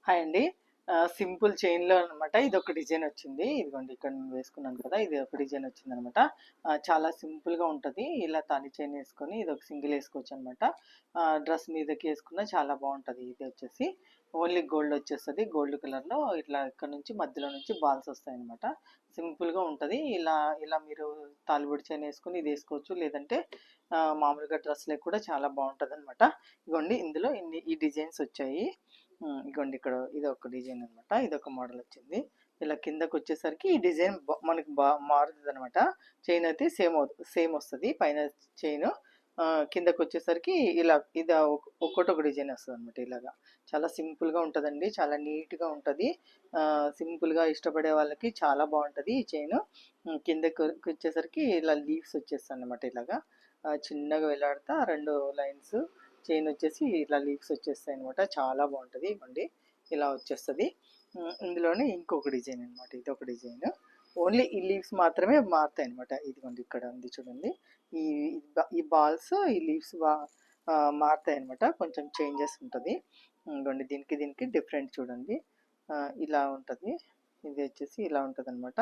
Hi అండి. Simple చైన్‌లో అనమాట ఇదొక డిజైన్ వచ్చింది. ఇదిగోండి ఇక్కడ నేను వేసుకున్నాను కదా! ఇది ఒక డిజైన్ వచ్చిందనమాట. చాలా సింపుల్‌గా ఉంటది. ఇలా తాళి చైన్ ఏసుకొని ఇదొక సింగిల్ ఏసుకోవచ్చనమాట. డ్రెస్ మీదకి ఏసుకున్న చాలా బావుంటది. ఇది వచ్చేసి ఓన్లీ గోల్డ్ వచ్చేస్తది. గోల్డ్ కలర్‌లో ఇట్లా ఇక్కడ నుంచి మధ్యలో నుంచి బాల్స్ వస్తాయనమాట. సింపుల్‌గా ఉంటది. ఇలా ఇలా మీరు తాళిబొట్టు చైన్ ఏసుకొని ఇది ఏసుకోవచ్చు. లేదంటే మామూలుగా డ్రెస్‌లకి కూడా చాలా బావుంటదనమాట. ఇగోండి ఇందులో ఈ డిజైన్స్ వచ్చాయి. ఇగోండి ఇక్కడ ఇదొక డిజైన్ అనమాట. ఇదొక మోడల్ వచ్చింది. ఇలా కిందకొచ్చేసరికి ఈ డిజైన్ మనకి మారుతదనమాట. చైన్ అయితే సేమ్ వస్తది. పైన చైను కిందకొచ్చేసరికి ఇలా ఒక్కోటొక డిజైన్ వస్తదనమాట ఇలాగా. చాలా సింపుల్‌గా ఉంటదండి. చాలా నీట్‌గా ఉంటది. సింపుల్‌గా ఇష్టపడే వాళ్ళకి చాలా బావుంటది ఈ చైను. కిందకొచ్చేసరికి ఇలా లీవ్స్ వచ్చేస్తాయన్నమాట ఇలాగా. చిన్నగా వేలాడతా 2 లైన్స్ చైన్ వచ్చేసి ఇట్లా లీవ్స్ వచ్చేస్తాయి అనమాట. చాలా బాగుంటుంది. ఇవ్వండి ఇలా వచ్చేస్తుంది. ఇందులోనే ఇంకొక డిజైన్ అనమాట. ఇది ఒక డిజైన్. ఓన్లీ ఈ లీవ్స్ మాత్రమే మారుతాయి అనమాట. ఇదిగోండి ఇక్కడ ఉంది చూడండి. ఈ ఈ బాల్స్ ఈ లీవ్స్ మారుతాయి అనమాట. కొంచెం చేంజెస్ ఉంటుంది. ఇదిగోండి దీనికి దీనికి డిఫరెంట్ చూడండి. ఇలా ఉంటుంది. ఇది వచ్చేసి ఇలా ఉంటుంది అనమాట.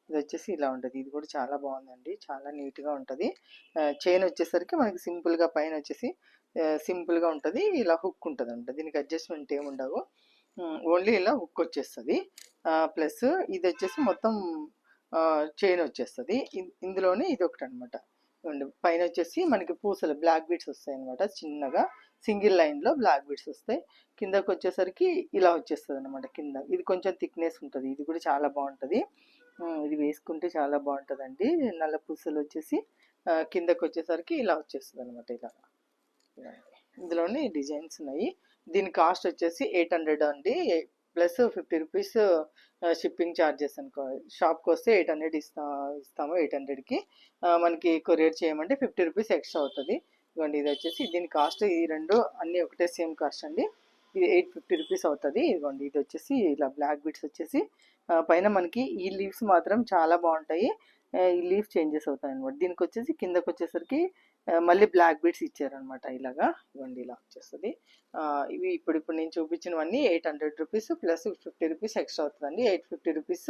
ఇది వచ్చేసి ఇలా ఉంటుంది. ఇది కూడా చాలా బాగుందండి. చాలా నీట్గా ఉంటుంది. చైన్ వచ్చేసరికి మనకి సింపుల్గా పైన వచ్చేసి సింపుల్గా ఉంటుంది. ఇలా హుక్ ఉంటుంది అనమాట. దీనికి అడ్జస్ట్మెంట్ ఏమి ఉండవు. ఓన్లీ ఇలా హుక్ వచ్చేస్తుంది. ప్లస్ ఇది వచ్చేసి మొత్తం చైన్ వచ్చేస్తుంది. ఇందులోనే ఇది ఒకటి అనమాట. పైన వచ్చేసి మనకి పూసలు బ్లాక్ బీడ్స్ వస్తాయి అనమాట. చిన్నగా సింగిల్ లైన్లో బ్లాక్ బీడ్స్ వస్తాయి. కిందకి వచ్చేసరికి ఇలా వచ్చేస్తుంది అనమాట. కింద ఇది కొంచెం థిక్నెస్ ఉంటుంది. ఇది కూడా చాలా బాగుంటుంది. ఇది వేసుకుంటే చాలా బాగుంటుందండి. నల్ల పూసలు వచ్చేసి కిందకి వచ్చేసరికి ఇలా వచ్చేస్తుంది అనమాట. ఇలా ఇందులోని డిజైన్స్ ఉన్నాయి. దీని కాస్ట్ వచ్చేసి 800 అండి. ప్లస్ 50 రూపీస్ షిప్పింగ్ ఛార్జెస్ అనుకో. షాప్కి వస్తే 800 ఇస్తాము. 800కి మనకి కొరియర్ చేయమంటే 50 రూపీస్ ఎక్స్ట్రా అవుతుంది. ఇదిగోండి ఇది వచ్చేసి దీని కాస్ట్ ఈ రెండు అన్నీ ఒకటే సేమ్ కాస్ట్ అండి. ఇది 850 రూపీస్ అవుతుంది. ఇదిగోండి ఇది వచ్చేసి ఇలా బ్లాక్ బీడ్స్ వచ్చేసి పైన మనకి ఈ లీవ్స్ మాత్రం చాలా బాగుంటాయి. ఈ లీఫ్ చేంజెస్ అవుతాయి అనమాట. దీనికి వచ్చేసి కిందకి వచ్చేసరికి మళ్ళీ బ్లాక్ బీడ్స్ ఇచ్చారనమాట. ఇలాగా ఇవ్వండి ఇలా వచ్చేస్తుంది. ఇవి ఇప్పుడు నేను చూపించినవన్నీ 800 రూపీస్ ప్లస్ 50 రూపీస్ ఎక్స్ట్రా అవుతుందండి. 850 రూపీస్